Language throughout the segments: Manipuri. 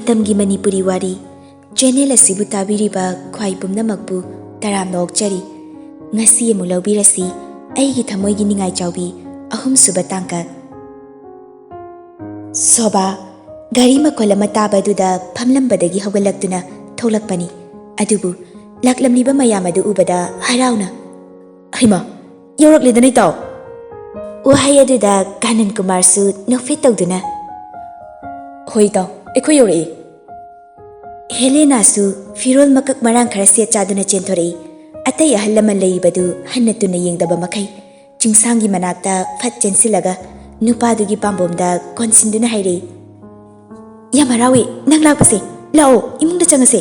Matamgi Manipuri Wari channel asibu tabiriba khwai pumnamakpu taramna okchari ngasi amu laubirasi Eigi Thamoigi Ningaichaobi ahumsuba tangka soba gari makol ama tabaduda phamlambadagi hawgalaktuna tholakpani adubu laklamniba mayam adu ubada harauna haima yaurakledana itaw wahai aduda Kanan Kumar su nofet tawduna hoi taw ekhoi yaurei Helena su firol makak marang khara se chaduna chenthorei atai ahal laman leibadu hannatuna yengdaba makai chingsangi manakta phat chensilaga nupadugi pambomda konsinduna hairei yamarawi nang lakpase lao imungda changase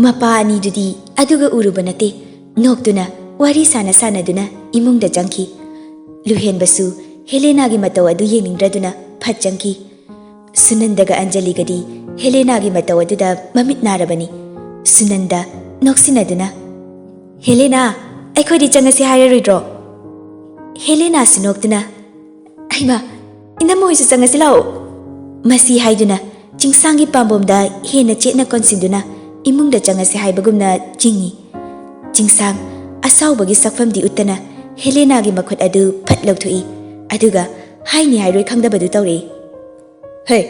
mapa ani dudi aduga uruba nate noktuna wari sana sana duna imungda jangki luhen basu Helena gi mataw adu yeningdraduna phat jangki Sunandaga Anjali gadi Helena gi mataw aduda mamit narabani Sunanda noksinaduna Helena aikhodi changasi hairoidro Helena sunoktuna aima inamoi su changasi lao masi haiduna chingsangi pambomda hena chetna konsinduna imungda changasi haibagumna jingi chingsang asawbagi sakfamdi uttana Helena gi makhot adu phatlauthoi aduga haini hairoi khangdabadu tawre Hey,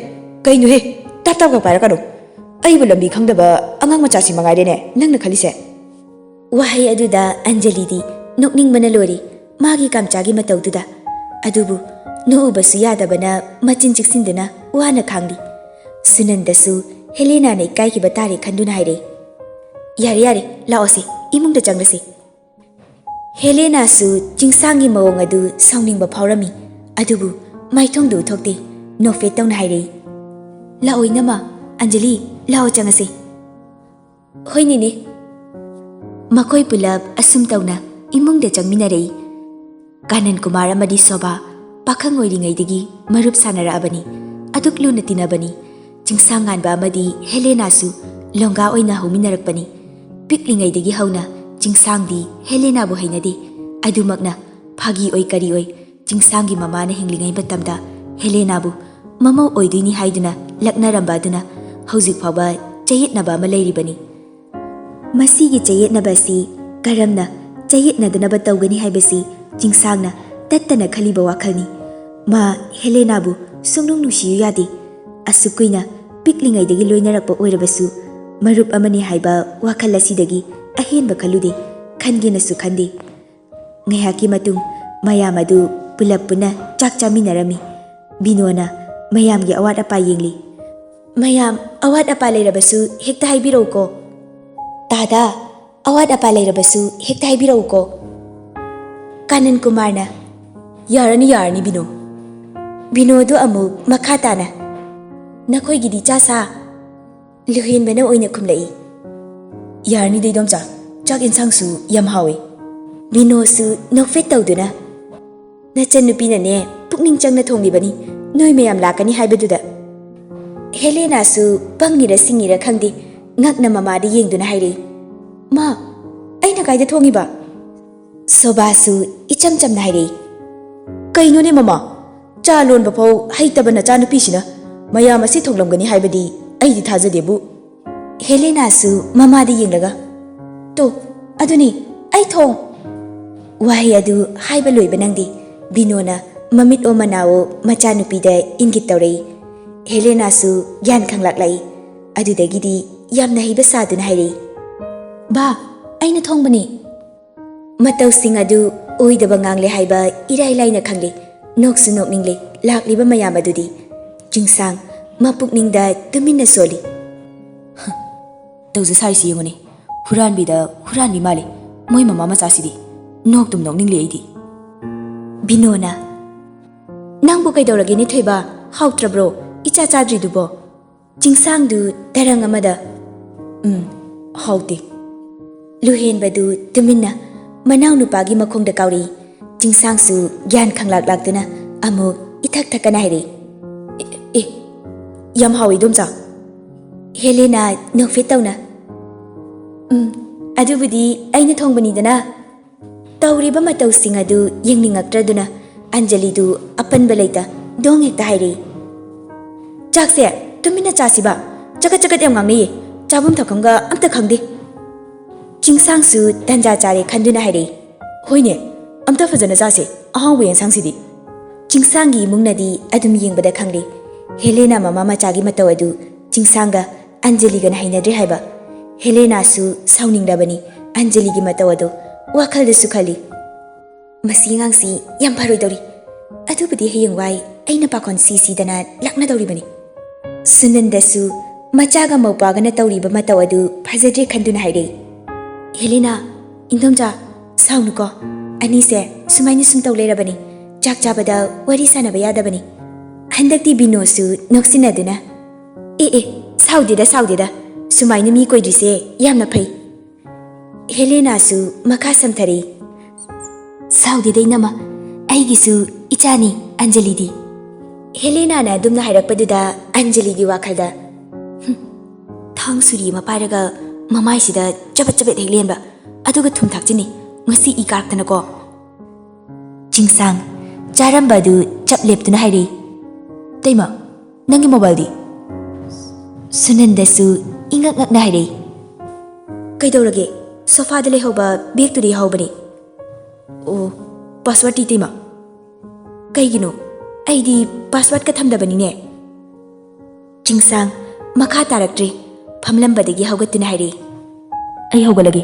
kainu he, tap ka para kanu. Ai bulambi khangdaba angang machasi mangai ne nangna khalise. Wahai aduda Anjali di nokning mana lori magi kamchagi matawduda. Adubu no ubasu yadabana machin chiksinduna wana khangdi. Sunandasu Helena ne kai ki batare khanduna haire. Yare yare laose imungda changlase. Helena su chingsangi mawong adu sawningba phawrami. Adubu maithongdu thokte. No fet tawna hairei lao inama Anjali lao changase hoini ne makoi pulap asum tawna imungda changminarei Kanan Kumar amadi soba pakhang oiringai digi marup sanara abani aduklu natina bani chingsangan ba amadi Helena su longa oina hominarakpani piklingai digi hauna chingsangdi Helena bu hainadi adumakna phagi oi kari oi chingsangi mamana hinglingai batamda Helena bu Mamau oidini haiduna laknarambaduna hauzik phaba chayetnaba ama leiribani masigi chayetnaba si karamna chayetnadana batawgani haibasi chingsangna tattana khaliba wakhalni ma Helena bu sungnung nusiyu yadi asukuina piklingai dagi loinarakpa oirabasu marup amani haiba wakhal asidagi ahenba khalude khangena su khande ngayaki matung mayam adu pulap puna chak chaminarami binona mayam gi awat apa yengli mayam awat apa leirabasu hekta haibirauko tada awat apa leirabasu hekta haibirauko Kanan Kumar na yarani bino do amu makata na nakhoi gidi chasa luhin bana oina khumlai yarani dei domcha chak insang su yam hawi bino su nokfet tawduna nachan nupi na ne pukning changna thongli bani Noi mayam lakani haibaduda Helena su pangira singira khangdi ngakna mamadi yengduna haire ma aina kaida thongi ba soba su icham cham na haire kaino ne mama cha lon ba phau haitaba na cha nupi sina mayam asi thonglamgani haibadi ai di thajade bu Helena su mamadi yenglaga to aduni ai thong wahi adu haiba loiba nangdi binona Mamit o manao machanupida ingit tawrei Helena su yan khanglaklai adudagidi yamna hiba saduna hairei ba aina thongbani mataw sing adu oidaba ngangle haiba irai laina khangle noksu nokningle lakliba mayam adudi chingsang mapukningda tuminna soli tawza saisi yengone huranbida huranbi male moi mama machasidi noktum nokningle aidi binona Nangbu kaidorage ni thoiba hautrabro icha chadri dubo chingsang du tarang amada hauti luhen badu tuminna manau nupagi makhongda kauri chingsang su gyan khanglak laktuna amu ithak thakana haire yam hawi domcha Helena nokfetawna adubudi aina thongbani dana tawriba mataw singadu yengningakraduna Anjali du apan balaita dong hekta haire Chakse tumina chasiba chakat chakat yam ngangne chabum thakhamga amta khangde chingsang su tanja chare khanduna haire hoine amta fajana jase ahaw yen sangsidi chingsangi mungnadi adum yengbada khangre Helena mama machagi mataw adu chingsanga Anjali gan hainadre haiba Helena su sauningdabani Anjali gi mataw adu wakal de sukhali masingang si yam paroi dori adubudi heyeng wai aina pakon si dana lakna dori bani sunanda su machaga maupaga na tawri ba mataw adu phajadre khanduna haire Helena Ningthouja saunu ko ani se sumaini sum taw lerabani chak chabada wari sana ba yadabani handakti bino su noksina duna saudida sumaini mi koidrise yamna phai Helena su makha samthari saudida inama aigi su ichani Anjali di Helena na dumna hairakpaduda Anjali gi wakhalda thang suri ma paraga mamai sida chabat heglenba aduga thum thakchini ngasi I karktana ko chingsang charamba du chap leptuna hairi Taima nangi mobile di Sunanda su ingak na hairi kaidorage sofa de lehoba bag tu di hobani o password ti taima kaigino aidi password ka thamdabani ne chingsang makha taraktre phamlambadagi hogatuna hairi ai hogalage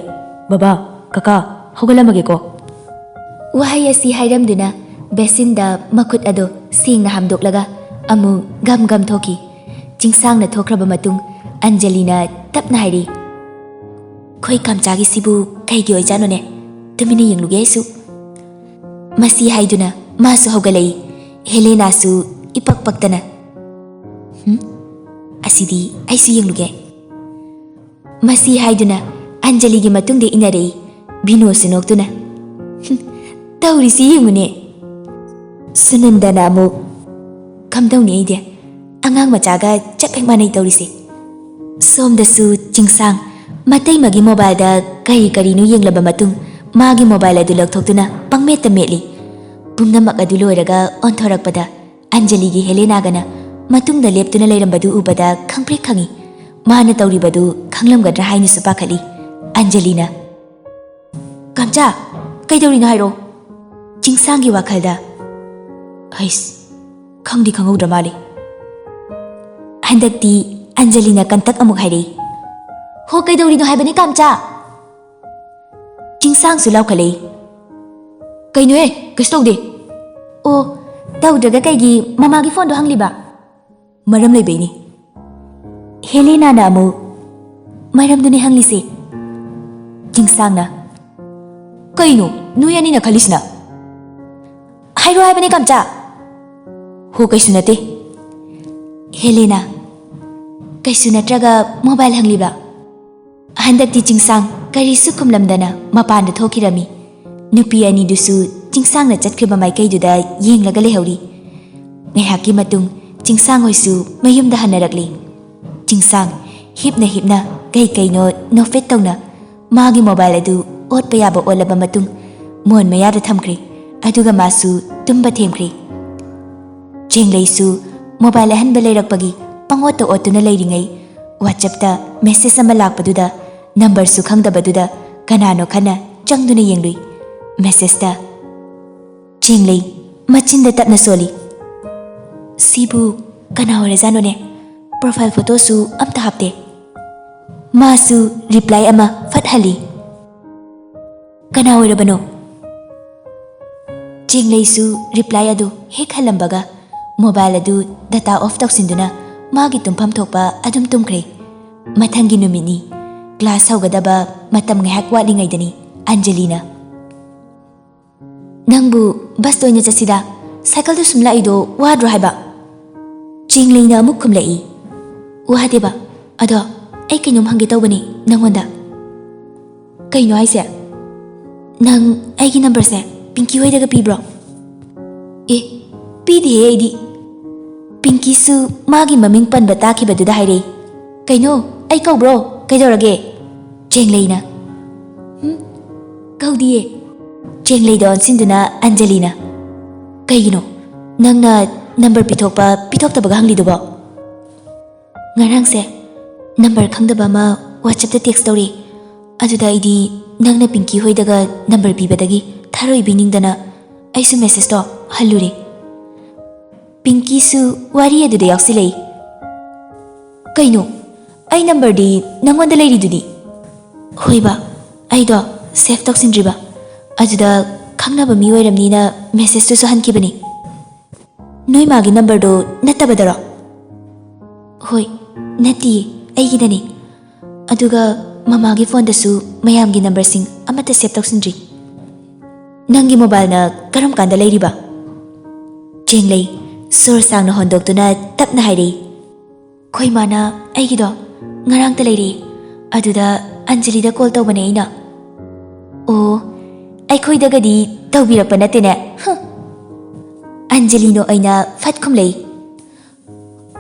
baba kaka hogalamage ko wahai asi hairamduna besinda makut ado singna hamdoklaga amu gam thoki chingsang na thokraba matung Anjali na tapna hairi khoi kamchagi sibu kaigi oi jano ne tumini yengluge su masi haiduna masu hogalai Helena su ipak paktana asidi aisu yengluge masi haiduna Anjali gi matung de inarei bino sinoktuna tawri si yengune Sunanda na mu kamdawni ide angang machaga chapek manai tawrise somda su chingsang matai magi mobile da kari nu yenglaba matung magi mobile adu lakthokuna pangmeta metli pumnamak adu loiraga onthorakpada Anjali gi Helena gana matung da leptuna leirambadu ubada khangprek khangi mana tawribadu khanglamgadra haini su pakhali Anjali na kamcha kaidawri na hairo chingsang gi wakhalda hais khangdi khangudra mali handakti Anjali na kantak amuk hairi ho kaidawri no haibani kamcha chingsang su laukhale kainoe kastaude o tawdraga kaigi mama gi phone do hangliba maram leibeini Helena na amu maram duni hanglise chingsang na kaino nuyani na khalisna hairo haibani kamcha ho kaisu nate Helena kaisu natraga mobile hanglibra handakti chingsang kari su khumlamdana mapanda thokirami nupi ani dusu chingsang na chatkriba maikaiduda yenglaga lehori ngehaki matung chingsang hoisu mayumda hanarakli chingsang hipna kaino nofet tawna magi mobile adu otpa yaba olaba matung mon mayada thamkri aduga masu tumba themkri chenglaisu mobile hanba leirakpagi pangota otuna leiringai WhatsApp ta message ama lakpaduda number su khangdabaduda kanano khana changduna yenglui message ta chenglai machinda tapna soli sibu kana horizano ne profile photo su amta hapte masu reply ama fathali kana hoirabano chenglai su reply adu hek halambaga mobile adu data off tausinduna magi tumpham thokpa adum tumkre mathangi numini class hogadaba matam ngehak walingaidani Anjali na nangbu bus toina chasida cycle du sumla ido wadro haiba chinglei na amuk khumlai wadeba ado ai kainom hangi tawbani nangonda kaino aise nang aigi number se Pinky hoidaga pibro pidi aidi Pinky su magi maming pan bataki baduda haire kaino ai kau bro kaidorage chenglei na kaudie chenglei don sinduna Anjali na kaigino nangna number pitokta baga hangli dubo ngarangse number khangdaba ma WhatsApp da text tori aduda idi nangna Pinky hoidaga number pibadagi tharoi biningdana aisu message to halluri Pinky su wari aduda yaksilei kaino ai number di nangonda leiri dudi hoiba aido save toksindriba aduda khangnaba mi oiramnina message to su hankibani noi magi number do natabadaro hoi nati aigidani aduga mamagi phone dasu mayamgi number sing amata save toksindri nangi mobile na karam kanda leiriba jenglei sor sang na hondoktuna tapna hairi khoi mana aigido ngarang ta leiri aduda Anjali da call tawbane ina o ai khoi daga di tawbirapa natene Anjali no aina fat khumlei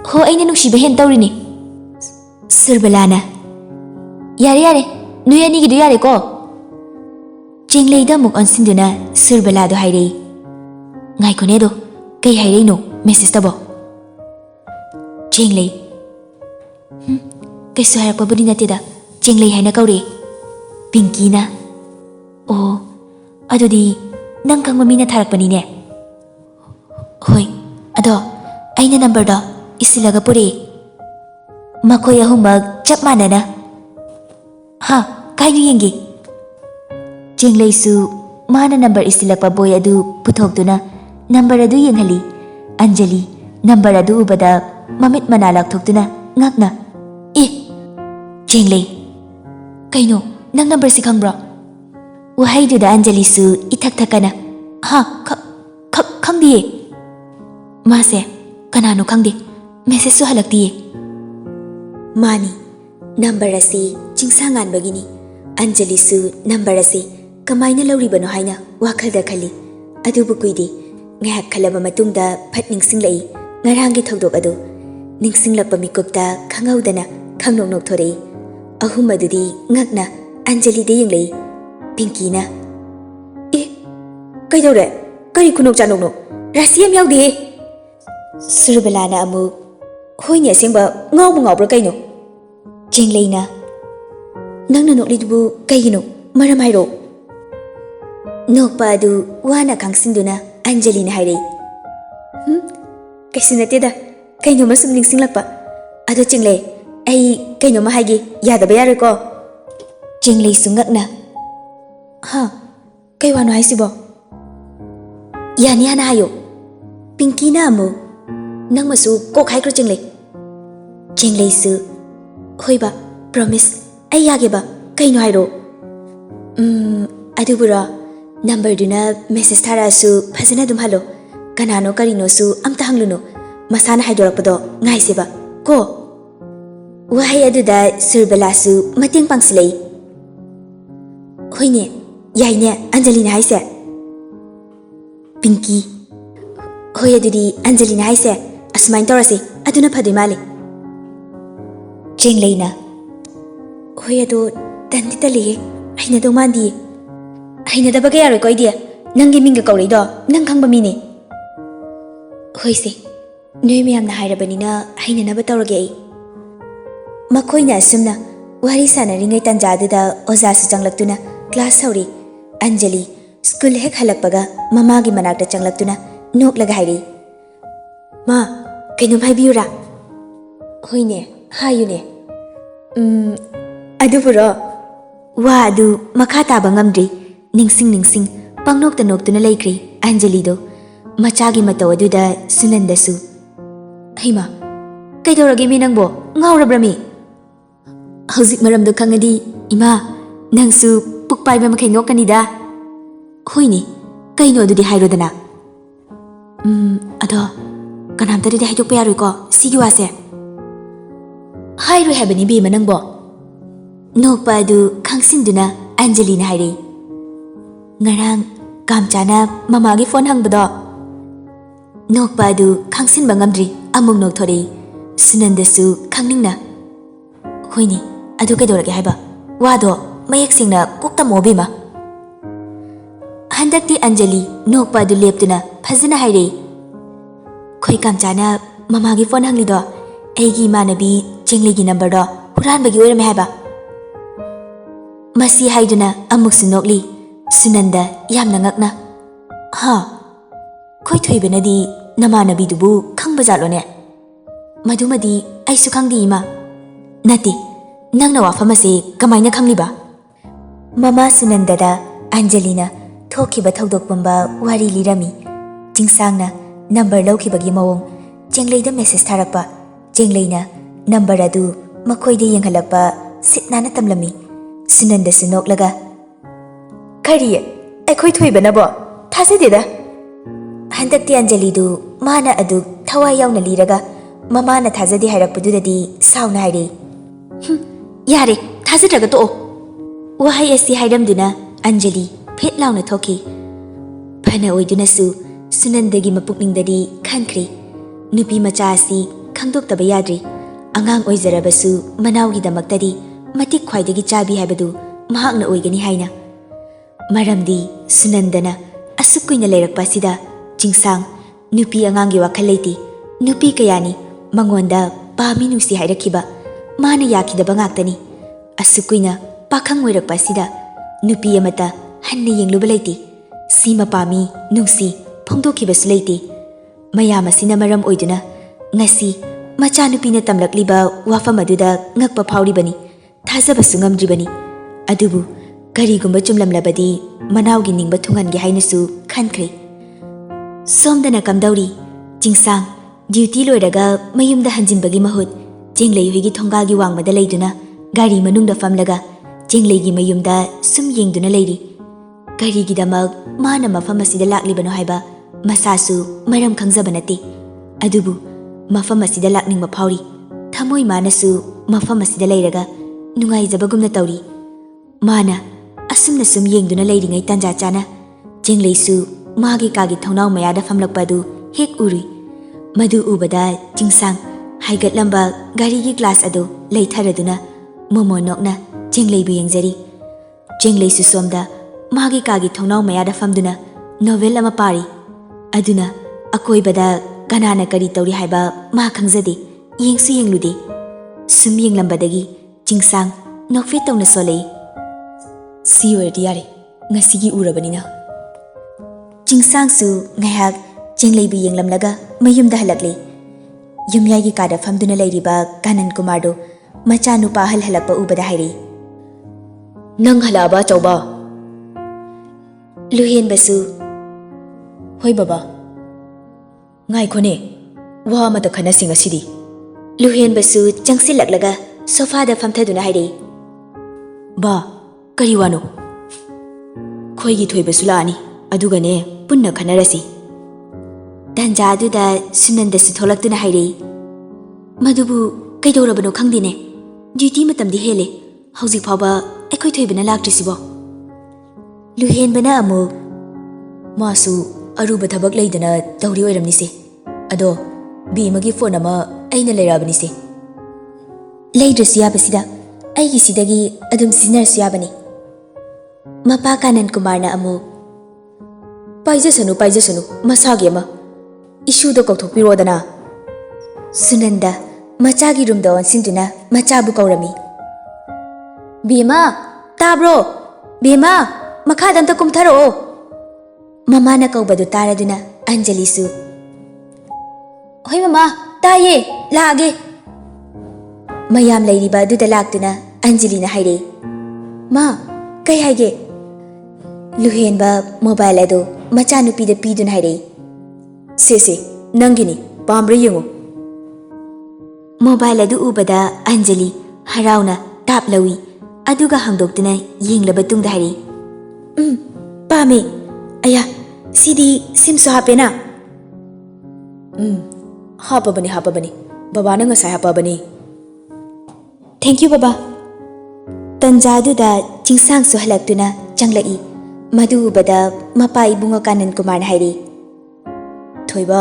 ho aina nuksiba hen tawrini Surbalana yare nuyani gidu yare ko jenglei da muk onsinduna Surbala do hairei ngai kone do kai hairei no message tabo jenglei kai su harak pabudi natida jenglei haina kaure Pinky na o adudi nang kang mamina tharak pani ne hoi ado aina number da isilaga puri makoy ahumag chap manana ha kainu yengi jenglei su mana number isilakpa boy adu puthokduna number adu yenghali Anjali number adu ubada mamit manalak thokduna ngakna jenglei kaino nang number si khangbro wahai du da Anjali su ithak thakana ha khangdi mase kanano khangdi message su halakti mani number asi chingsangan bagini Anjali su number asi kamaina lauribano haina wakhalda khali adubu kuidi ngahak khalaba matungda phat ningsinglai ngarangi thogdok adu ningsinglakpa mikupta khangaudana khangnok nok thorei ahum adudi ngakna Anjali de yenglei Pinky na kaidore kari khunok chanok no rasiam yaudi Surbalana amu hoine sengba ngawbu ngawbra kaino jenglei na nangna noklidubu kaigino maram hairo nokpa adu wana khangsinduna Anjali na hairei kaisinate da kaino masum ningsinglakpa ado jenglei ai kaino ma haigi yadaba yare ko jenglei sungakna ha kai wano haisibo yani hana hayo Pinky na amu nang masu kok haikro jenglei su hoiba promise ai yage ba kaino hairo adubura number duna message thara su phajana dum halo kanano karino su amta hangluno masana haidorakpado ngaise ba ko wahai aduda Surbala su mating pangsilei hoine yaine Anjali na haise Pinky hoi adudi Anjali na haise asmain torase aduna phadoi male jenglei na hoi ado tandi tali aina do mandi aina da bagay aro ko idea nangi minga kaurei do nang khangba mine hoi se noi miyam na hairabani na aina na batawrage ai makhoi na sumna wari sanaringai tanjadida oza su changlaktuna class hauri Anjali school hek halakpaga mamagi manakta changlaktuna noklaga hairi ma kainum haibiyura hoine hayune aduburo wa adu makha taba ngamdri ningsing pangnokta noktuna laikri Anjali do machagi mataw aduda sunandasu haima kaidorage mi nangbo ngawrabrami hauzik maramdo khangadi ima nangsu pukpaiba makai nokkanida hoini kaino adudi hairodana ado kanamtari de haidokpa yaroi ko sigi wase hairoi habani bi manangbo nokpa adu khangsinduna Anjali na hairei ngarang kamchana mamagi phone hangbado nokpa adu khangsinba ngamdri amung nokthorei sunandasu khangningna hoini adu kaidorage haiba wado mayak singna kokta mobima handakti Anjali nokpa adu leptuna phajana hairei khoi kamchana mamagi phone hanglido aigi manabi ꯆꯦꯡꯂꯩꯒꯤ ꯅꯝꯕꯔꯗꯣ ꯍꯨꯔꯥꯟꯕꯒꯤ ꯑꯣꯏꯔꯝꯃꯦ ꯍꯥꯏꯕ ꯃꯁꯤ ꯍꯥꯏꯗꯨꯅ ꯑꯃꯨꯛꯁꯨ ꯅꯣꯛꯂꯤ ꯁꯨꯅꯟꯗ ꯌꯥꯝꯅ ꯉꯛꯅ ꯍꯥ ꯈꯣꯏꯊꯣꯏꯕꯅꯗꯤ ꯅꯃꯥꯟꯅꯕꯤꯗꯨꯕꯨ ꯈꯪꯕꯖꯥꯠꯂꯣꯅꯦ ꯃꯗꯨꯃꯗꯤ ꯑꯩꯁꯨ ꯈꯪꯗꯦ ꯏꯃꯥ ꯅꯠꯇꯦ ꯅꯪꯅ ꯋꯥꯐꯝ ꯑꯁꯤ ꯀꯃꯥꯏꯅ ꯈꯪꯂꯤꯕ ꯃꯃꯥ ꯁꯨꯅꯟꯗꯗ ꯑꯟꯖꯂꯤꯅ ꯊꯣꯛꯈꯤꯕ ꯊꯧꯗꯣꯛ ꯄꯨꯝꯕ ꯋꯥꯔꯤ ꯂꯤꯔꯝꯃꯤ ꯆꯤꯡꯁꯥꯡꯅ ꯅꯝꯕꯔ ꯂꯧꯈꯤꯕꯒꯤ ꯃꯑꯣꯡ ꯆꯦꯡꯂꯩꯗ ꯃꯦꯁꯦꯖ ꯊꯥꯔꯛꯄ ꯆꯦꯡꯂꯩꯅ ꯅꯝꯕꯔ ꯑꯗꯨ ꯃꯈꯣꯏꯗ ꯌꯦꯡꯍꯜꯂꯛꯄ ꯁꯤꯠ ꯅꯥꯟꯅ ꯇꯝꯂꯝꯃꯤ ꯁꯨꯅꯟꯗꯁꯨ ꯅꯣꯛꯂꯒ ꯀꯔꯤ ꯑꯩꯈꯣꯏ ꯊꯣꯏꯕꯅꯕꯣ ꯊꯥꯖꯗꯦꯗ ꯍꯟꯗꯛꯇꯤ ꯑꯟꯖꯂꯤꯗꯨ ꯃꯥꯅ ꯑꯗꯨ ꯊꯋꯥꯏ ꯌꯥꯎꯅ ꯂꯤꯔꯒ ꯃꯃꯥꯅ ꯊꯥꯖꯗꯦ ꯍꯥꯏꯔꯛꯄꯗꯨꯗꯗꯤ ꯁꯥꯎꯅ ꯍꯥꯏꯔꯛꯏ ꯌꯥꯔꯦ ꯊꯥꯖꯗ꯭ꯔꯒ ꯇꯣꯛꯑꯣ ꯋꯥꯍꯩ ꯑꯁꯤ ꯍꯥꯏꯔꯝꯗꯨꯅ ꯑꯟꯖꯂꯤ ꯐꯤꯠ ꯂꯥꯎꯅ ꯊꯣꯛꯈꯤ ꯐꯅ ꯑꯣꯏꯗꯨꯅꯁꯨ ꯁꯨꯅꯟꯗꯒꯤ ꯃꯄꯨꯛꯅꯤꯡꯗꯗꯤ ꯈꯟꯈ꯭ꯔꯦ ꯅꯨꯄꯤ ꯃꯆꯥ ꯑꯁꯤ ꯈꯪꯗꯣꯛꯇꯕ ꯌꯥꯗ꯭ꯔꯤ ꯑꯉꯥꯡ ꯑꯣꯏꯖꯔꯕꯁꯨ ꯃꯅꯥꯎꯒꯤꯗꯃꯛꯇꯗꯤ ꯃꯇꯤꯛ ꯈ꯭ꯋꯥꯏꯗꯒꯤ ꯆꯥꯕꯤ ꯍꯥꯏꯕꯗꯨ ꯃꯍꯥꯛꯅ ꯑꯣꯏꯒꯅꯤ ꯍꯥꯏꯅ ꯃꯔꯝꯗꯤ ꯁꯨꯅꯟꯗꯅ ꯑꯁꯨꯛ ꯀꯨꯏꯅ ꯂꯩꯔꯛꯄ ꯑꯁꯤꯗ ꯆꯤꯡꯁꯥꯡ ꯅꯨꯄꯤ ꯑꯉꯥꯡꯒꯤ ꯋꯥꯈꯜ ꯂꯩꯇꯦ ꯅꯨꯄꯤ ꯀꯌꯥꯅꯤ ꯃꯉꯣꯟꯗ ꯄꯥꯝꯃꯤ ꯅꯨꯡꯁꯤ ꯍꯥꯏꯔꯛꯈꯤꯕ ꯃꯥꯅ ꯌꯥꯈꯤꯗꯕ ꯉꯥꯛꯇꯅꯤ ꯑꯁꯨꯛ ꯀꯨꯏꯅ ꯄꯥꯈꯪ ꯑꯣꯏꯔꯛꯄ ꯑꯁꯤꯗ ꯅꯨꯄꯤ ꯑꯃꯇ ꯍꯟꯅ ꯌꯦꯡꯂꯨꯕ ꯂꯩꯇꯦ ꯁꯤꯃ ꯄꯥꯝꯃꯤ ꯅꯨꯡꯁꯤ ꯐꯣꯡꯗꯣꯛꯈꯤꯕꯁꯨ ꯂꯩꯇꯦ ꯃꯌꯥꯝ ꯑꯁꯤꯅ ꯃꯔꯝ ꯑꯣꯏꯗꯨꯅ ꯉꯁꯤ ꯃꯆꯥꯅꯨꯄꯤꯅ ꯇꯝꯂꯛꯂꯤꯕ ꯋꯥꯐꯝ ꯑꯗꯨꯗ ꯉꯛꯄ ꯐꯥꯎꯔꯤꯕꯅꯤ ꯊꯥꯖꯕꯁꯨ ꯉꯝꯗ꯭ꯔꯤꯕꯅꯤ ꯑꯗꯨꯕꯨ ꯀꯔꯤꯒꯨꯝꯕ ꯆꯨꯝꯂꯝꯂꯕꯗꯤ ꯃꯅꯥꯎꯒꯤ ꯅꯤꯡꯕ ꯊꯨꯡꯍꯟꯒꯦ ꯍꯥꯏꯅꯁꯨ ꯈꯟꯈ꯭ꯔꯦ ꯁꯣꯝꯗꯅ ꯀꯝꯗꯧꯔꯤ ꯆꯤꯡꯁꯥꯡ ꯗ꯭ꯌꯨꯇꯤ ꯂꯣꯏꯔꯒ ꯃꯌꯨꯝꯗ ꯍꯟꯖꯤꯟꯕꯒꯤ ꯃꯍꯨꯠ ꯆꯦꯡꯂꯩ ꯍꯣꯏꯒꯤ ꯊꯣꯡꯒꯥꯜꯒꯤ ꯋꯥꯡꯃꯗ ꯂꯩꯗꯨꯅ ꯒꯥꯔꯤ ꯃꯅꯨꯡꯗ ꯐꯝꯂꯒ ꯆꯦꯡꯂꯩꯒꯤ ꯃꯌꯨꯝꯗ ꯁꯨꯝ ꯌꯦꯡꯗꯨꯅ ꯂꯩꯔꯤ ꯀꯔꯤꯒꯤꯗꯃꯛ ꯃꯥꯅ ꯃꯐꯝ ꯑꯁꯤꯗ ꯂꯥꯛꯂꯤꯕꯅꯣ ꯍꯥꯏꯕ ꯃꯁꯥꯁꯨ ꯃꯔꯝ ꯈꯪꯖꯕ ꯅꯠꯇꯦ ꯑꯗꯨꯕꯨ ꯃꯐꯝ ꯑꯁꯤꯗ ꯂꯥꯛꯅꯤꯡꯕ ꯐꯥꯎꯔꯤ ꯊꯃꯣꯏ ꯃꯥꯅꯁꯨ ꯃꯐꯝ ꯑꯁꯤꯗ ꯂꯩꯔꯒ ꯅꯨꯡꯉꯥꯏꯖꯕꯒꯨꯝꯅ ꯇꯧꯔꯤ ꯃꯥꯅ ꯑꯁꯨꯝꯅ ꯁꯨꯝ ꯌꯦꯡꯗꯨꯅ ꯂꯩꯔꯤꯉꯩ ꯇꯟꯖꯥ ꯆꯥꯅ ꯆꯦꯡꯂꯩꯁꯨ ꯃꯥꯒꯤ ꯀꯥꯒꯤ ꯊꯣꯡꯅꯥꯎ ꯃꯌꯥꯗ ꯐꯝꯂꯛꯄ ꯑꯗꯨ ꯍꯦꯛ ꯎꯔꯨꯏ ꯃꯗꯨ ꯎꯕꯗ ꯆꯤꯡꯁꯥꯡ ꯍꯥꯏꯒꯠꯂꯝꯕ ꯒꯥꯔꯤꯒꯤ ꯒ꯭ꯂꯥꯁ ꯑꯗꯨ ꯂꯩꯊꯔꯗꯨꯅ ꯃꯣꯃꯣ ꯅꯣꯛꯅ ꯆꯦꯡꯂꯩꯕꯨ ꯌꯦꯡꯖꯔꯤ ꯆꯦꯡꯂꯩꯁꯨ ꯁꯣꯝꯗ ꯃꯥꯒꯤ ꯀꯥꯒꯤ ꯊꯣꯡꯅꯥꯎ ꯃꯌꯥꯗ ꯐꯝꯗꯨꯅ ꯅꯣꯚꯦꯜ ꯑꯃ ꯄꯥꯔꯤ ꯑꯗꯨꯅ ꯑꯀꯣꯏꯕꯗ ꯀꯅꯥꯅ ꯀꯔꯤ ꯇꯧꯔꯤ ꯍꯥꯏꯕ ꯃꯥ ꯈꯪꯖꯗꯦ ꯌꯦꯡꯁꯨ ꯌꯦꯡꯂꯨꯗꯦ ꯁꯨꯝ ꯌꯦꯡꯂꯝꯕꯗꯒꯤ ꯆꯤꯡꯁꯥꯡ ꯅꯣꯛꯐꯦꯠ ꯇꯧꯅ ꯁꯣꯜꯂꯛꯏ ꯁꯤ ꯑꯣꯏꯔꯗꯤ ꯌꯥꯔꯦ ꯉꯁꯤꯒꯤ ꯎꯔꯕꯅꯤꯅ ꯆꯤꯡꯁꯥꯡꯁꯨ ꯉꯥꯏꯍꯥꯛ ꯆꯦꯡꯂꯩꯕꯨ ꯌꯦꯡꯂꯝꯂꯒ ꯃꯌꯨꯝꯗ ꯍꯜꯂꯛꯂꯤ ꯌꯨꯝꯌꯥꯏꯒꯤ ꯀꯥꯗ ꯐꯝꯗꯨꯅ ꯂꯩꯔꯤꯕ ꯀꯥꯅꯟ ꯀꯨꯃꯥꯔꯗꯨ ꯃꯆꯥꯅꯨꯄꯥ ꯑꯍꯜ ꯍꯜꯂꯛꯄ ꯎꯕꯗ ꯍꯥꯏꯔꯛꯏ ꯅꯪ ꯍꯜꯂꯛꯑꯕ ꯑꯆꯧꯕ ꯂꯨꯍꯦꯟꯕꯁꯨ ꯍꯣꯏ ꯕꯕꯥ ꯉꯥꯏꯈꯣꯅꯦ ꯋꯥ ꯑꯃꯇ ꯈꯟꯅꯁꯤ ꯉꯁꯤꯗꯤ ꯂꯨꯍꯦꯟꯕꯁꯨ ꯆꯪꯁꯤꯜꯂꯛꯂꯒ ꯁꯣꯐꯥꯗ ꯐꯝꯊꯗꯨꯅ ꯍꯥꯏꯔꯛꯏ ꯕꯥ ꯀꯔꯤ ꯋꯥꯅꯣ ꯈꯣꯏꯒꯤ ꯊꯣꯏꯕꯁꯨ ꯂꯥꯛꯑꯅꯤ ꯑꯗꯨꯒꯅꯦ ꯄꯨꯟꯅ ꯈꯟꯅꯔꯁꯤ ꯇꯟꯖꯥ ꯑꯗꯨꯗ ꯁꯨꯅꯟꯗꯁꯨ ꯊꯣꯛꯂꯛꯇꯨꯅ ꯍꯥꯏꯔꯛꯏ ꯃꯗꯨꯕꯨ ꯀꯩꯗꯧꯔꯕꯅꯣ ꯈꯪꯗꯦꯅꯦ ꯗ꯭ꯌꯨꯇꯤ ꯃꯇꯝꯗꯤ ꯍꯦꯜꯂꯦ ꯍꯧꯖꯤꯛ ꯐꯥꯎꯕ ꯑꯩꯈꯣꯏ ꯊꯣꯏꯕꯅ ꯂꯥꯛꯇ꯭ꯔꯤꯁꯤꯕꯣ ꯂꯨꯍꯦꯟꯕꯅ ꯑꯃꯨꯛ ꯃꯥꯁꯨ ꯑꯔꯨꯕ ꯊꯕꯛ ꯂꯩꯗꯅ ꯇꯧꯔꯤ ꯑꯣꯏꯔꯝꯅꯤꯁꯦ ꯑꯗꯣ ꯕꯦꯝꯃꯒꯤ ꯐꯣꯟ ꯑꯃ ꯑꯩꯅ ꯂꯩꯔꯛꯑꯕꯅꯤꯁꯦ ꯂꯩꯗ꯭ꯔꯁꯨ ꯌꯥꯕꯁꯤꯗ ꯑꯩꯒꯤꯁꯤꯗꯒꯤ ꯑꯗꯨꯝ ꯁꯤꯖꯤꯟꯅꯔꯁꯨ ꯌꯥꯕꯅꯤ ꯃꯄꯥ ꯀꯥꯅꯟ ꯀꯨꯃꯥꯔꯅ ꯑꯃꯨꯛ ꯄꯥꯏꯖꯁꯅꯨ ꯄꯥꯏꯖꯁꯅꯨ ꯃꯁꯥꯒꯤ ꯑꯃ ꯏꯁꯨꯗ ꯀꯧꯊꯣꯛꯄꯤꯔꯣꯗꯅ ꯁꯨꯅꯟꯗ ꯃꯆꯥꯒꯤ ꯔꯨꯝꯗ ꯑꯣꯟꯁꯤꯟꯗꯨꯅ ꯃꯆꯥꯕꯨ ꯀꯧꯔꯝꯃꯤ ꯕꯦꯝꯃ ꯇꯥꯕ꯭ꯔꯣ ꯕꯦꯝꯃ ꯃꯈꯥꯗ ꯑꯝꯇ ꯀꯨꯝꯊꯔꯛꯑꯣ ꯃꯃꯥꯅ ꯀꯧꯕꯗꯨ ꯇꯥꯔꯗꯨꯅ ꯑꯟꯖꯂꯤꯁꯨ ꯍꯣꯏ ꯃꯃꯥ ꯇꯥꯏꯌꯦ ꯂꯥꯛꯑꯒꯦ ꯃꯌꯥꯝ ꯂꯩꯔꯤꯕ ꯑꯗꯨꯗ ꯂꯥꯛꯇꯨꯅ ꯑꯟꯖꯂꯤꯅ ꯍꯥꯏꯔꯛꯏ ꯃꯥ ꯀꯩ ꯍꯥꯏꯒꯦ ꯂꯨꯍꯦꯟꯕ ꯃꯣꯕꯥꯏꯜ ꯑꯗꯨ ꯃꯆꯥꯅꯨꯄꯤꯗ ꯄꯤꯗꯨꯅ ꯍꯥꯏꯔꯛꯏ ꯁꯦ ꯅꯪꯒꯤꯅꯤ ꯄꯥꯝꯕ꯭ꯔꯥ ꯌꯦꯡꯉꯨ ꯃꯣꯕꯥꯏꯜ ꯑꯗꯨ ꯎꯕꯗ ꯑꯟꯖꯂꯤ ꯍꯔꯥꯎꯅ ꯇꯥꯞ ꯂꯧꯏ ꯑꯗꯨꯒ ꯍꯥꯡꯗꯣꯛꯇꯨꯅ ꯌꯦꯡꯂꯕ ꯇꯨꯡꯗ ꯍꯥꯏꯔꯛꯏ ꯄꯥꯝꯃꯦ ꯑꯌꯥ ꯁꯤꯗꯤ ꯁꯤꯝꯁꯨ ꯍꯥꯞꯄꯦꯅ ꯍꯥꯞꯄꯕꯅꯤ ꯕꯕꯥꯅ ꯉꯁꯥꯏ ꯍꯥꯞꯄꯕꯅꯤ ꯊꯦꯡꯛꯌꯨ ꯕꯕꯥ ꯇꯟꯖꯥ ꯑꯗꯨꯗ ꯆꯤꯡꯁꯥꯡꯁꯨ ꯍꯜꯂꯛꯇꯨꯅ ꯆꯪꯂꯛꯏ ꯃꯗꯨ ꯎꯕꯗ ꯃꯄꯥ ꯏꯕꯨꯡꯉꯣ ꯀꯥꯅꯟ ꯀꯨꯃꯥꯔꯅ ꯍꯥꯏꯔꯛꯏ ꯊꯣꯏꯕ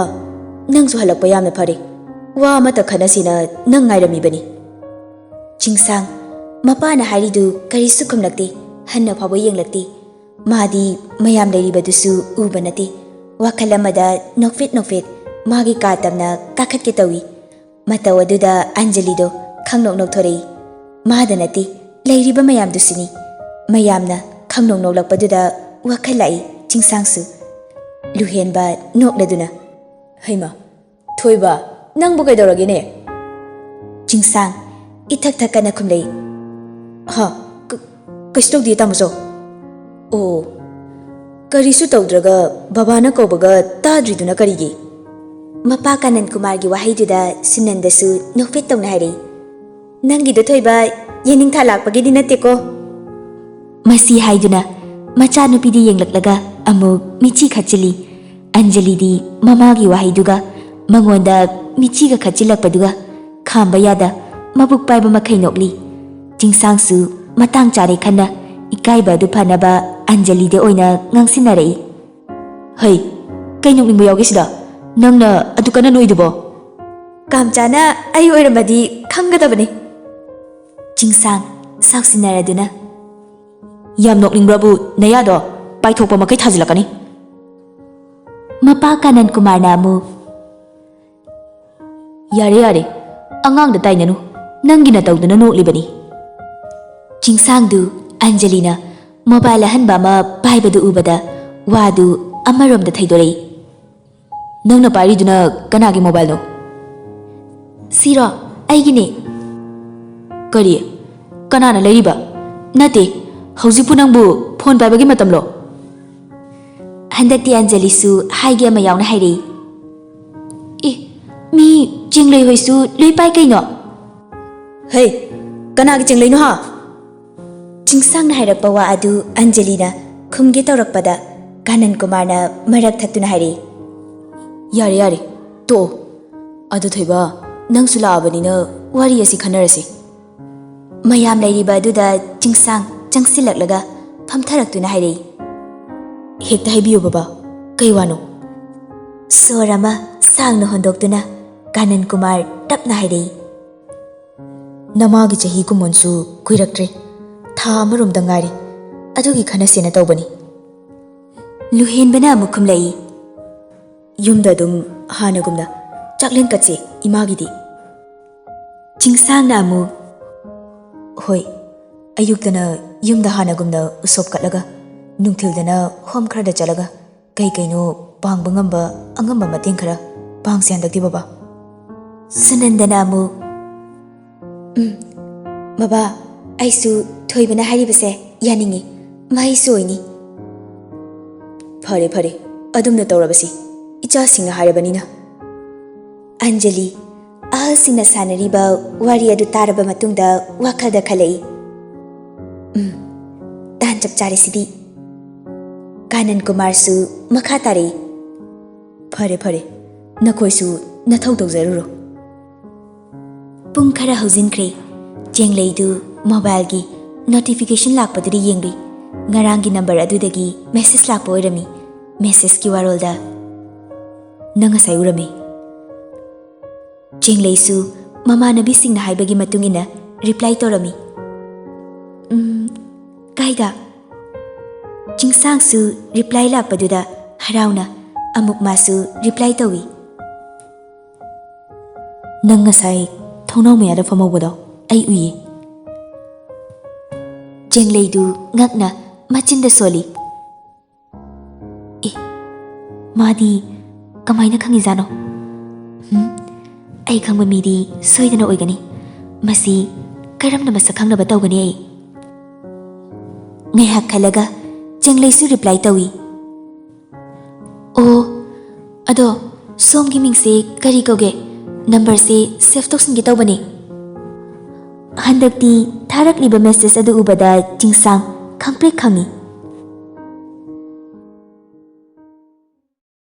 ꯅꯪꯁꯨ ꯍꯜꯂꯛꯄ ꯌꯥꯝꯅ ꯐꯔꯦ ꯋꯥ ꯑꯃꯇ ꯈꯟꯅꯁꯤꯅ ꯅꯪ ꯉꯥꯏꯔꯝꯃꯤꯕꯅꯤ ꯆꯤꯡꯁꯥꯡ ꯃꯄꯥꯅ ꯍꯥꯏꯔꯤꯗꯨ ꯀꯔꯤꯁꯨ ꯈꯨꯝꯂꯛꯇꯦ ꯍꯟꯅ ꯐꯥꯎꯕ ꯌꯦꯡꯂꯛꯇꯦ ꯃꯥꯗꯤ ꯃꯌꯥꯝ ꯂꯩꯔꯤꯕꯗꯨꯁꯨ ꯎꯕ ꯅꯠꯇꯦ ꯋꯥꯈꯜ ꯑꯃꯗ ꯅꯣꯛꯐꯦꯠ ꯃꯥꯒꯤ ꯀꯥ ꯇꯝꯅ ꯀꯥꯈꯠꯀꯦ ꯇꯧꯏ ꯃꯇꯧ ꯑꯗꯨꯗ ꯑꯟꯖꯂꯤꯗꯣ ꯈꯪꯅꯣꯛ ꯅꯣꯛꯊꯣꯔꯛꯏ ꯃꯥꯗ ꯅꯠꯇꯦ ꯂꯩꯔꯤꯕ ꯃꯌꯥꯝꯗꯨꯁꯨꯅꯤ ꯃꯌꯥꯝꯅ ꯈꯪꯅꯣꯛ ꯅꯣꯛꯂꯛꯄꯗꯨꯗ ꯋꯥꯈꯜ ꯂꯥꯛꯏ ꯆꯤꯡꯁꯥꯡꯁꯨ ꯂꯨꯍꯦꯟꯕ ꯅꯣꯛꯂꯗꯨꯅ ꯍꯩꯃ ꯊꯣꯏꯕ ꯅꯪꯕꯨ ꯀꯩꯗꯧꯔꯒꯦꯅꯦ ꯆꯤꯡꯁꯥꯡ ꯏꯊꯛ ꯊꯛꯀꯅ ꯈꯨꯝꯂꯛꯏ ꯍꯥ ꯀꯩꯁꯨ ꯇꯧꯗꯦ ꯇꯥꯃꯣꯆꯧ ꯑꯣ ꯀꯔꯤꯁꯨ ꯇꯧꯗ꯭ꯔꯒ ꯕꯕꯥꯅ ꯀꯧꯕꯒ ꯇꯥꯗ꯭ꯔꯤꯗꯨꯅ ꯀꯔꯤꯒꯤ ꯃꯄꯥ ꯀꯥꯅꯟ ꯀꯨꯃꯥꯔꯒꯤ ꯋꯥꯍꯩꯗꯨꯗ ꯁꯨꯅꯟꯗꯁꯨ ꯅꯣꯛꯐꯦꯠ ꯇꯧꯅ ꯍꯥꯏꯔꯛꯏ ꯅꯪꯒꯤꯗꯣ ꯊꯣꯏꯕ ꯌꯦꯅꯤꯡꯊꯥ ꯂꯥꯛꯄꯒꯤꯗꯤ ꯅꯠꯇꯦꯀꯣ ꯃꯁꯤ ꯍꯥꯏꯗꯨꯅ ꯃꯆꯥꯅꯨꯄꯤꯗ ꯌꯦꯡꯂꯛꯂꯒ ꯑꯃꯨꯛ ꯃꯤꯆꯤ ꯈꯠꯆꯤꯜꯂꯤ ꯑꯟꯖꯂꯤꯗꯤ ꯃꯃꯥꯒꯤ ꯋꯥꯍꯩꯗꯨꯒ ꯃꯉꯣꯟꯗ ꯃꯤꯆꯤꯒ ꯈꯠꯆꯤꯜꯂꯛꯄꯗꯨꯒ ꯈꯥꯝꯕ ꯌꯥꯗ ꯃꯕꯨꯛ ꯄꯥꯏꯕ ꯃꯈꯩ ꯅꯣꯛꯂꯤ ꯆꯤꯡꯁꯥꯡꯁꯨ ꯃꯇꯥꯡ ꯆꯥꯔꯦ ꯈꯟꯅ ꯏꯀꯥꯏꯕ ꯑꯗꯨ ꯐꯅꯕ ꯑꯟꯖꯂꯤꯗ ꯑꯣꯏꯅ ꯉꯥꯡꯁꯤꯟꯅꯔꯛꯏ ꯍꯩ ꯀꯩ ꯅꯣꯛꯅꯤꯡꯕ ꯌꯥꯎꯒꯦ ꯁꯤꯗ ꯅꯪꯅ ꯑꯗꯨ ꯀꯟꯅ ꯅꯣꯛꯏꯗꯨꯕꯣ ꯀꯥꯝꯆꯥꯅ ꯑꯩ ꯑꯣꯏꯔꯝꯃꯗꯤ ꯈꯪꯒꯗꯕꯅꯤ ꯆꯤꯡꯁꯥꯡ ꯁꯥꯎꯁꯤꯟꯅꯔꯗꯨꯅ ꯌꯥꯝ ꯅꯣꯛꯅꯤꯡꯕ꯭ꯔꯕꯨ ꯅꯌꯥꯗꯣ ꯄꯥꯏꯊꯣꯛꯄ ꯃꯈꯩ ꯊꯥꯖꯤꯜꯂꯛꯀꯅꯤ ꯃꯄꯥ ꯀꯥꯅꯟ ꯀꯨꯃꯥꯔꯅ ꯑꯃꯨꯛ ꯌꯥꯔꯦ ꯌꯥꯔꯦ ꯑꯉꯥꯡꯗ ꯇꯥꯏꯅꯅꯨ ꯅꯪꯒꯤ ꯅꯇꯧꯗꯨꯅ ꯅꯣꯛꯂꯤꯕꯅꯤ ꯆꯤꯡꯁꯥꯡꯗꯨ ꯑꯟꯖꯂꯤꯅ ꯃꯣꯕꯥꯏꯜ ꯑꯍꯟꯕ ꯑꯃ ꯄꯥꯏꯕꯗꯨ ꯎꯕꯗ ꯋꯥꯗꯨ ꯑꯃꯔꯣꯝꯗ ꯊꯩꯗꯣꯔꯛꯏ ꯅꯪꯅ ꯄꯥꯏꯔꯤꯗꯨꯅ ꯀꯅꯥꯒꯤ ꯃꯣꯕꯥꯏꯜꯅꯣ ꯁꯤꯔꯣ ꯑꯩꯒꯤꯅꯦ ꯀꯔꯤ ꯀꯅꯥꯅ ꯂꯩꯔꯤꯕ ꯅꯠꯇꯦ ꯍꯧꯖꯤꯛꯄꯨ ꯅꯪꯕꯨ ꯐꯣꯟ ꯄꯥꯏꯕꯒꯤ ꯃꯇꯝꯂꯣ ꯍꯟꯗꯛꯇꯤ ꯑꯟꯖꯂꯤꯁꯨ ꯍꯥꯏꯒꯦ ꯑꯃ ꯌꯥꯎꯅ ꯍꯥꯏꯔꯛꯏ ꯑꯦ ꯃꯤ ꯆꯤꯡꯂꯩ ꯍꯣꯏꯁꯨ ꯂꯣꯏ ꯄꯥꯏ ꯀꯩꯅꯣ ꯍꯩ ꯀꯅꯥꯒꯤ ꯆꯤꯡꯂꯩꯅꯣ ꯍꯥ ꯆꯤꯡꯁꯥꯡꯅ ꯍꯥꯏꯔꯛꯄ ꯋꯥ ꯑꯗꯨ ꯑꯟꯖꯂꯤꯅ ꯈꯨꯝꯒꯦ ꯇꯧꯔꯛꯄꯗ ꯀꯥꯅꯟ ꯀꯨꯃꯥꯔꯅ ꯃꯔꯛ ꯊꯠꯇꯨꯅ ꯍꯥꯏꯔꯛꯏ ꯌꯥꯔꯦ ꯌꯥꯔꯦ ꯇꯣꯛꯑꯣ ꯑꯗꯨ ꯊꯣꯏꯕ ꯅꯪꯁꯨ ꯂꯥꯛꯑꯕꯅꯤꯅ ꯋꯥꯔꯤ ꯑꯁꯤ ꯈꯟꯅꯔꯁꯤ ꯃꯌꯥꯝ ꯂꯩꯔꯤꯕ ꯑꯗꯨꯗ ꯆꯤꯡꯁꯥꯡ ꯆꯪꯁꯤꯜꯂꯛꯂꯒ ꯐꯝꯊꯔꯛꯇꯨꯅ ꯍꯥꯏꯔꯛꯏ ꯍꯦꯛꯇ ꯍꯥꯏꯕꯤꯌꯨ ꯕꯕꯥ ꯀꯩ ꯋꯥꯅꯣ ꯁꯣꯔ ꯑꯃ ꯁꯥꯡꯅ ꯍꯣꯟꯗꯣꯛꯇꯨꯅ ꯀꯥꯅꯟ ꯀꯨꯃꯥꯔ ꯇꯞꯅ ꯍꯥꯏꯔꯛꯏ ꯅꯃꯥꯒꯤ ꯆꯍꯤ ꯀꯨꯝꯑꯣꯟꯁꯨ ꯀꯨꯏꯔꯛꯇ꯭ꯔꯦ ꯊꯥ ꯑꯃꯔꯣꯝꯗ ꯉꯥꯏꯔꯤ ꯑꯗꯨꯒꯤ ꯈꯟꯅꯁꯦꯅ ꯇꯧꯕꯅꯤ ꯂꯨꯍꯦꯟꯕꯅ ꯑꯃꯨꯛ ꯈꯨꯝꯂꯛꯏ ꯌꯨꯝꯗ ꯑꯗꯨꯝ ꯍꯥꯟꯅꯒꯨꯝꯅ ꯆꯥꯛꯂꯦꯟ ꯀꯠꯁꯦ ꯏꯃꯥꯒꯤꯗꯤ ꯆꯤꯡꯁꯥꯡꯅ ꯑꯃꯨꯛ ꯍꯣꯏ ꯑꯌꯨꯛꯇꯅ ꯌꯨꯝꯗ ꯍꯥꯟꯅꯒꯨꯝꯅ ꯎꯁꯣꯞ ꯀꯠꯂꯒ ꯅꯨꯡꯊꯤꯜꯗꯅ ꯍꯣꯝ ꯈꯔꯗ ꯆꯠꯂꯒ ꯀꯩ ꯀꯩꯅꯣ ꯄꯥꯡꯕ ꯉꯝꯕ ꯑꯉꯝꯕ ꯃꯇꯦꯡ ꯈꯔ ꯄꯥꯡꯁꯦ ꯍꯟꯗꯛꯇꯤ ꯕꯕꯥ ꯁꯨꯅꯟꯗꯅ ꯑꯃꯨꯛ ꯕꯕꯥ ꯑꯩꯁꯨ ꯊꯣꯏꯕꯅ ꯍꯥꯏꯔꯤꯕꯁꯦ ꯌꯥꯅꯤꯡꯉꯤ ꯃꯍꯩꯁꯨ ꯑꯣꯏꯅꯤ ꯐꯔꯦ ꯐꯔꯦ ꯑꯗꯨꯝꯅ ꯇꯧꯔꯕꯁꯤ ꯏꯆꯥꯁꯤꯡꯅ ꯍꯥꯏꯔꯕꯅꯤꯅ ꯑꯟꯖꯂꯤ ꯑꯍꯜꯁꯤꯡꯅ ꯁꯥꯟꯅꯔꯤꯕ ꯋꯥꯔꯤ ꯑꯗꯨ ꯇꯥꯔꯕ ꯃꯇꯨꯡꯗ ꯋꯥꯈꯜꯗ ꯈꯜꯂꯛꯏ ꯇꯥꯟ ꯆꯞ ꯆꯥꯔꯤꯁꯤꯗꯤ ꯀꯥꯅꯟ ꯀꯨꯃꯥꯔꯁꯨ ꯃꯈꯥ ꯇꯥꯔꯛꯏ ꯐꯔꯦ ꯐꯔꯦ ꯅꯈꯣꯏꯁꯨ ꯅꯊꯧ ꯇꯧꯖꯔꯨꯔꯣ ꯄꯨꯡ ꯈꯔ ꯍꯧꯖꯤꯟꯈ꯭ꯔꯦ ꯆꯦꯡꯂꯩꯗꯨ ꯃꯣꯕꯥꯏꯜꯒꯤ ꯅꯣꯇꯤꯐꯤꯀꯦꯁꯟ ꯂꯥꯛꯄꯗꯨꯗ ꯌꯦꯡꯂꯨꯏ ꯉꯔꯥꯡꯒꯤ ꯅꯝꯕꯔ ꯑꯗꯨꯗꯒꯤ ꯃꯦꯁꯦꯖ ꯂꯥꯛꯄ ꯑꯣꯏꯔꯝꯃꯤ ꯃꯦꯁꯦꯖꯀꯤ ꯋꯥꯔꯣꯜꯗ ꯅꯪ ꯉꯁꯥꯏ ꯎꯔꯝꯃꯤ ꯆꯦꯡꯂꯩꯁꯨ ꯃꯃꯥꯟꯅꯕꯤꯁꯤꯡꯅ ꯍꯥꯏꯕꯒꯤ ꯃꯇꯨꯡ ꯏꯟꯅ ꯔꯤꯄ꯭ꯂꯥꯏ ꯇꯧꯔꯝꯃꯤ ꯀꯥꯏꯗ ꯆꯤꯡꯁꯥꯡꯁꯨ ꯔꯤꯄ꯭ꯂꯥꯏ ꯂꯥꯛꯄꯗꯨꯗ ꯍꯔꯥꯎꯅ ꯑꯃꯨꯛ ꯃꯥꯁꯨ ꯔꯤꯄ꯭ꯂꯥꯏ ꯇꯧꯏ ꯅꯪ ꯉꯁꯥꯏ ꯊꯣꯡꯅꯥꯎ ꯃꯌꯥꯗ ꯐꯝꯍꯧꯕꯗꯣ ꯑꯩ ꯎꯏꯌꯦ ꯆꯦꯡꯂꯩꯗꯨ ꯉꯛꯅ ꯃꯆꯤꯟꯗ ꯁꯣꯜꯂꯤ ꯑꯦ ꯃꯥꯗꯤ ꯀꯃꯥꯏꯅ ꯈꯪꯉꯤꯖꯥꯠꯅꯣ ꯑꯩ ꯈꯪꯕ ꯃꯤꯗꯤ ꯁꯣꯏꯗꯅ ꯑꯣꯏꯒꯅꯤ ꯃꯁꯤ ꯀꯔꯝꯅ ꯃꯁꯛ ꯈꯪꯅꯕ ꯇꯧꯒꯅꯤ ꯑꯩ ꯉꯥꯏꯍꯥꯛ ꯈꯜꯂꯒ ꯆꯦꯡꯂꯩꯁꯨ ꯔꯤꯄ꯭ꯂꯥꯏ ꯇꯧꯏ ꯑꯣ ꯑꯗꯣ ꯁꯣꯝꯒꯤ ꯃꯤꯡꯁꯦ ꯀꯔꯤ ꯀꯧꯒꯦ ꯅꯝꯕꯔꯁꯦ ꯁꯦꯚ ꯇꯧꯁꯤꯟꯒꯦ ꯇꯧꯕꯅꯦ ꯍꯟꯗꯛꯇꯤ ꯊꯥꯔꯛꯂꯤꯕ ꯃꯦꯁꯦꯖ ꯑꯗꯨ ꯎꯕꯗ ꯆꯤꯡꯁꯥꯡ ꯈꯪꯄ꯭ꯔꯦꯛ ꯈꯪꯏ